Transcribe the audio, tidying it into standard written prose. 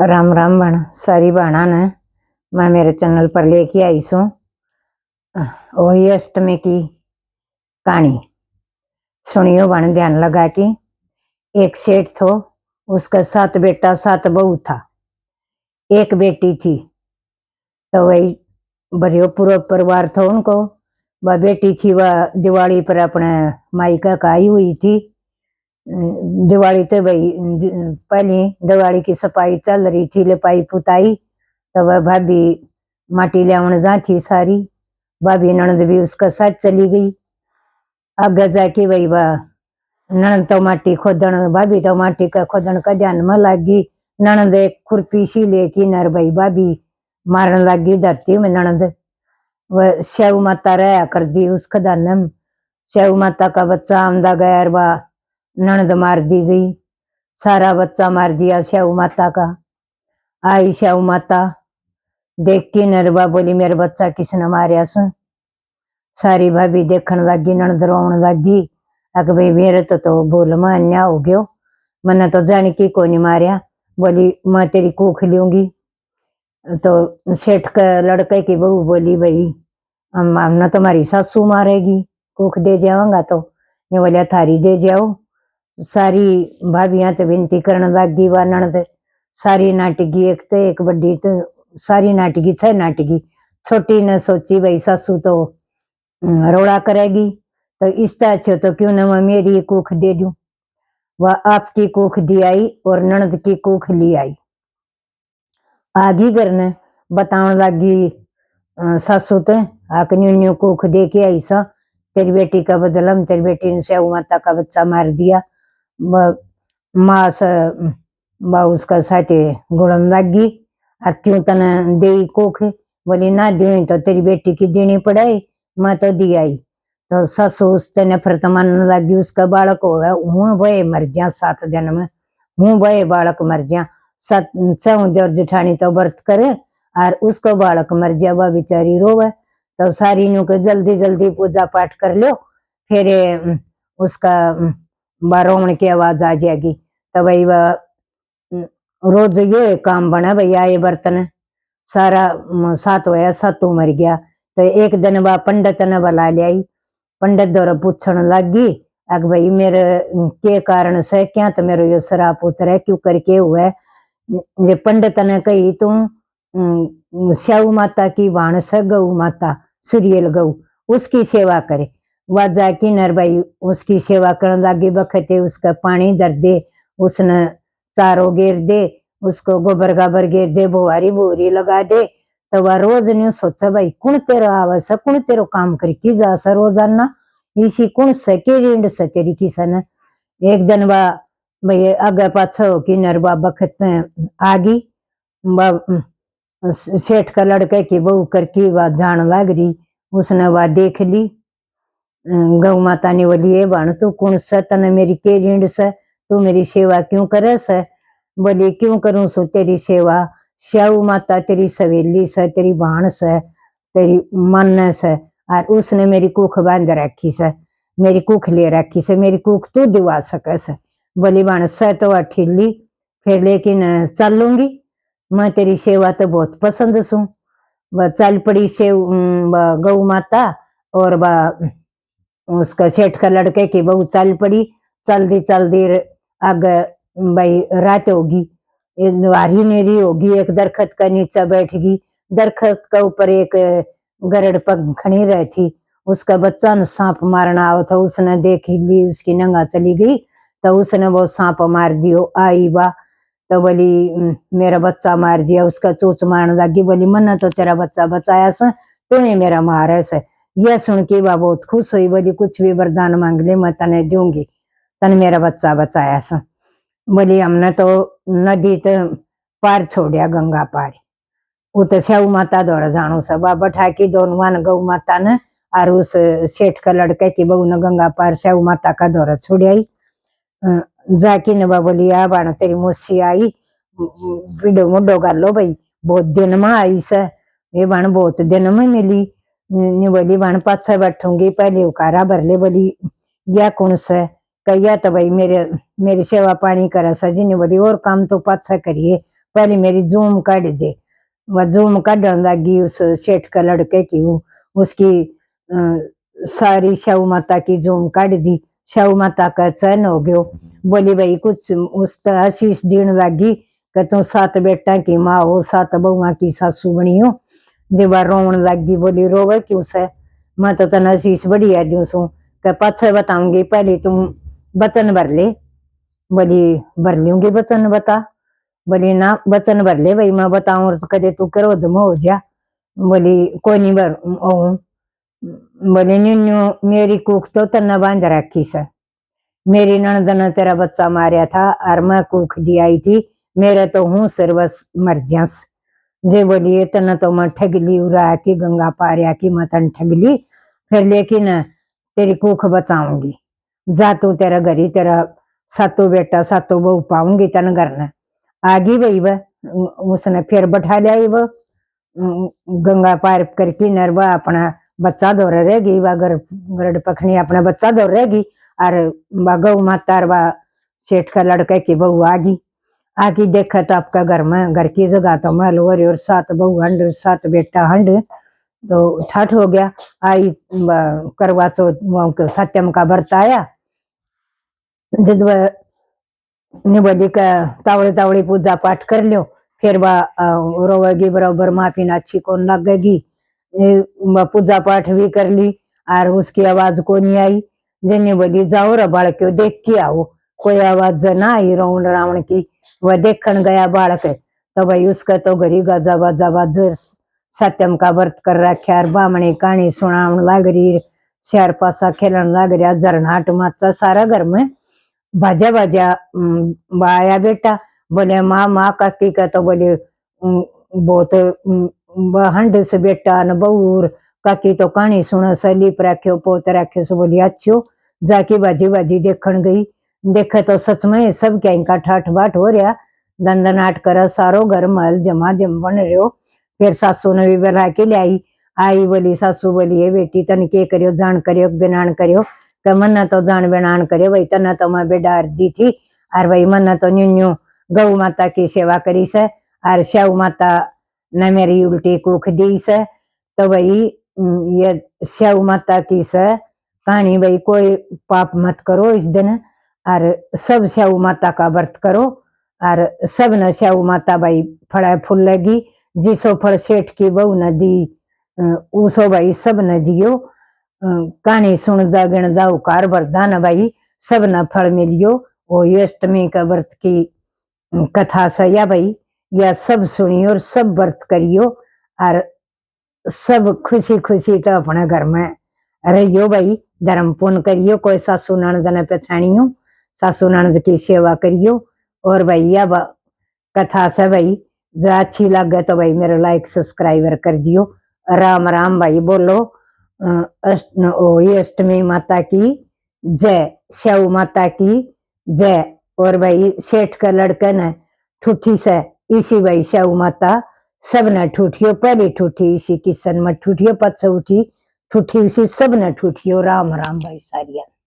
राम राम बण सारी बाणा ने मैं मेरे चैनल पर लेके आई सू वही अष्टमी की कहानी। सुनियो बण ध्यान लगा कि एक सेठ थो, उसका 7 बेटा 7 बहू था। एक बेटी थी तो वही बड़ियो पूरा परिवार था उनको। वह बेटी थी वह दिवाली पर अपने मायका का आई हुई थी। दिवाली तो भाई पहली दिवाली की सफाई चल रही थी, लिपाई पुताई। तो वह भाभी माटी लियावन जा थी सारी। भाभी ननद भी उसका साथ चली गई। आगे जाके वही वह ननद तो माटी खोदन, भाभी तो माटी का खोदन का ध्यान में लगी। ननद एक खुरपी सी लेकी नर भाई भाभी मारन लगी धरती में। ननद वह शैव माता रहा कर दी उस खदान में। शैव माता का बच्चा आमदा गया, वह ननद मार दी गई। सारा बच्चा मार दिया शैव माता का। आई शैव माता देख के नरबा बोली मेरे बच्चा किसने मारिया सु। सारी भाभी देखने लगी, ननद रोन लगी। अक भाई मेरे तो बोल में अन्याय हो गयो, मैंने तो जान की को नहीं मारिया। बोली मैं तेरी कूख लूंगी। तो सेठ का लड़के की बहू बोली भाई हमने तुम्हारी सासू मारेगी, कूख दे जाऊंगा। तो ये बोलिया थारी दे जाओ। सारी भाभियां तो विनती करने लगी। वह ननद सारी नाटकी, एक तो एक बड़ी तो सारी नाटकी 6 नाटकी। छोटी ने सोची भाई सासू तो रोड़ा करेगी, तो इससे अच्छे तो क्यों ना मैं मेरी कूख दे दूं। वह आपकी कूख दी आई और ननद की कूख ली आई। आगी घर ने बताने लगी सासू तो आक न्यू कूख दे के आई सा, तेरी बेटी का बदला तेरी बेटी ने शैव माता का बच्चा मार दिया। माँ से उसका साथे गुड़न लगी। क्यों तने दे कूख? बोली ना दी तो तेरी बेटी की देनी पड़े, मैं तो दी आई। तो ससु उससे नफरत मानने लगी। उसका बालक होगा हूँ भय मर जा 7 दिन में, हूँ भय बालक मर जा। जर जिठानी तो व्रत करे और उसको बालक मर जा, वह बेचारी रोवे। तो सारी नु के जल्दी जल्दी पूजा पाठ कर लो, फिर उसका रोवण की आवाज आ जाएगी। तो भाई वह रोज ये काम बना भैया ये बर्तन सारा 7 होया 7 मर गया। तो एक दिन वह पंडित ने बुला लिया। पंडित द्वारा पूछने लगी अग भाई मेरे के कारण से क्या तो मेरे यो शराप उतर है क्यों करके हुआ। जे पंडित ने कही तुम शैव माता की वाण से गौ माता सूर्यल गौ उसकी सेवा करे। वह जाके नर भाई उसकी सेवा करने लगी। बखते उसका पानी धर दे, उसने चारो घेर दे, उसको गोबर गाबर घेर दे, बुहारी बुहरी लगा दे। तो वह रोज न्यू सोचा भाई कौन तेरा आवस है, कौन तेरो काम करके जा सा रोजाना, इसी कौन से के रीड से तेरी किसन। एक दिन वह भाई आगे पाछा हो कि नरबा बखत आगी। सेठ का लड़के की बहू करके वह जान लग रही। उसने वह देख ली। गौ माता ने बोली ये बन तू कौन से, तने मेरी के रीड से, तू मेरी सेवा क्यों करे से? बोली क्यों करूं सो तेरी सेवा, शैव माता तेरी सवेली से, तेरी भाण से, तेरी मन से, और उसने मेरी कुख बांध रखी से, मेरी कुख ले रखी से, मेरी कुख तू दिवा सके से। बोली बाण से तो अठिली फिर लेकिन चलूंगी, मैं तेरी सेवा तो बहुत पसंद सू। वह चल पड़ी से गौ माता और वह उसका सेठ का लड़के की बहू चल पड़ी। चलती चलती आगे भाई रात होगी, वारी नेरी होगी। एक दरखत का नीचे बैठ गई। दरखत का ऊपर एक गरड़ पंखनी रही थी, उसका बच्चा ने सांप मारना आओ था। उसने देख ली, उसकी नंगा चली गई तो उसने वो सांप मार दियो। आई बा तो बोली मेरा बच्चा मार दिया, उसका चोच मारने लगी। बोली मन्ना तो तेरा बच्चा बचाया से, तो ही मेरा मारे से। यह सुन के वह बहुत खुश हुई। बोली कुछ भी वरदान मांग ले मैं तने दूंगी, तने मेरा बच्चा बचाया से। बोली हमने तो नदी तो पार छोड़िया, गंगा पार, वो तो शैव माता द्वारा जानो से। वह बैठा की दोनों गौ माता ने और उस सेठ का लड़के की बहू ने गंगा पार शैव माता का दौरा छोड़ियाई। जाकी ने बोली आ बाण तेरी मुस्सी आई, विडो मुडो कर लो भाई, बहुत दिन में आई से, ये बाण बहुत दिन में मिली। ने बोली बाण पाछा बैठूंगी, पहले उकारा भर ले। बोली या कौन से कहिया तो भाई मेरी सेवा पानी करे सजी ने। बोली और काम तो पाछा करिए, पहले मेरी जूम काट दे। वह जूम काटने लगी उस सेठ का लड़के की, वो उसकी सारी शव माता की जूम काट दी। शव माता का चैन हो गयो। बोली भाई कुछ उस आशीष दीन लगी कि तू 7 बेटा की माँ हो, 7 बहुआ की सासू बनी हो। जब रोन लगी, बोली रोवे क्यों से? मैं तो तना आशीष बढ़िया दू सू कि पाछे बताऊंगी, पहले तुम वचन भर ले। बोली भर लूंगी वचन, बता। बोली ना वचन भर ले भाई, मैं बताऊं तो कदे तू क्रोध में हो जा। बोली कोई नहीं भर। बोले न्यू मेरी कूख तो तन्ना बांध रखी से। मेरी ननद ने तेरा बच्चा मारिया था और मैं कूख दी आई थी, मेरा तो हूँ सर्वस मर जास। जे बोलिए तना तो मैं ठग ली उड़ा की गंगा पारिया की मैं तन ठग ली, फिर लेकिन तेरी कूख बचाऊंगी। जा तू तेरा घरी, तेरा 7 बेटा 7 बहू पाऊंगी तन घर न। आगी भाई वह उसने फिर बैठा लिया वो गंगा पार करके नरवा अपना बच्चा दौड़ रहेगी, वह गरड पखनी अपना बच्चा दौड़ रहेगी। और गौ माता सेठ का लड़के की बहू आगी देखा तो आपका घर में घर की जगह तो महल हो रही और 7 बहू हंड 7 बेटा हंड, तो ठाठ हो गया। आई करवा चौथ सत्यम का व्रत आया। जब बोली का तावड़ी तावड़ी पूजा पाठ कर लियो, फिर वह रोवेगी बराबर, माफी अच्छी कौन लगेगी। पूजा पाठ भी कर ली और उसकी आवाज को नहीं आई। जिन्हें बोली जाओ रे बालक देख के आओ, कोई आवाज ना आई रावण रावण की। वह देखन गया बालक, तो भाई उसका तो घरी गाजा बाजा बाजर सत्यम का व्रत कर रखा और बामणी कहानी सुनावन लग रही, शेर पासा खेलन लग रहा, झरनाट माचा सारा घर में बाजा बाजा। आया बेटा, बोले माँ माँ काकी का, तो बोले बहुत हंड से बेटा न बहू काकी तो कहानी सुना से लिप रखे पोत रखे से। बोली अच्छो, जाके बाजी बाजी देखन गई। देखे तो सच में सब क्या इनका ठाठ बाट हो रहा, दंदनाट कर सारो घर महल जमा जम बन रहे। फिर सासू ने भी बुला के लाई। आई बोली सासू बोली है बेटी तन के करियो, जान करियो बेनान करियो? कि मन तो जान बेनान करियो भाई, तना तो मैं बेडार दी थी और भाई मन तो न्यू गौ माता की सेवा करी से और शव माता ने मेरी उल्टी कूख दी से। तो भाई ये शव माता की से कहानी, भाई कोई पाप मत करो इस दिन और सब शव माता का व्रत करो और सब न शव माता भाई फड़ा फूल लगी। जिसो फल सेठ की बहू न दी उसो भाई सब न दियो। कहानी सुन दा गिण दा उकार वरदान भाई सब न फल मिलियो। वो अष्टमी का व्रत की कथा से या भाई या सब सुनियो और सब व्रत करियो और सब खुशी खुशी तो अपने घर में रहियो भाई, धर्म पुण्य करियो। कोई सासू ननद ने पछाणियो, सासू ननद की सेवा करियो। और भाई या कथा से भाई जो अच्छी लगे तो भाई मेरा लाइक सब्सक्राइबर कर दियो। राम राम भाई बोलो। अष्टमी माता की जय, शव माता की जय। और भाई सेठ का लड़का ने ठूठी से इसी भाई शव माता सब ने ठूठियो, पहली ठूठी इसी किसन में ठूठियो, पछ उठी ठूठी उसी सब ने ठूठियो। राम राम भाई सारिया।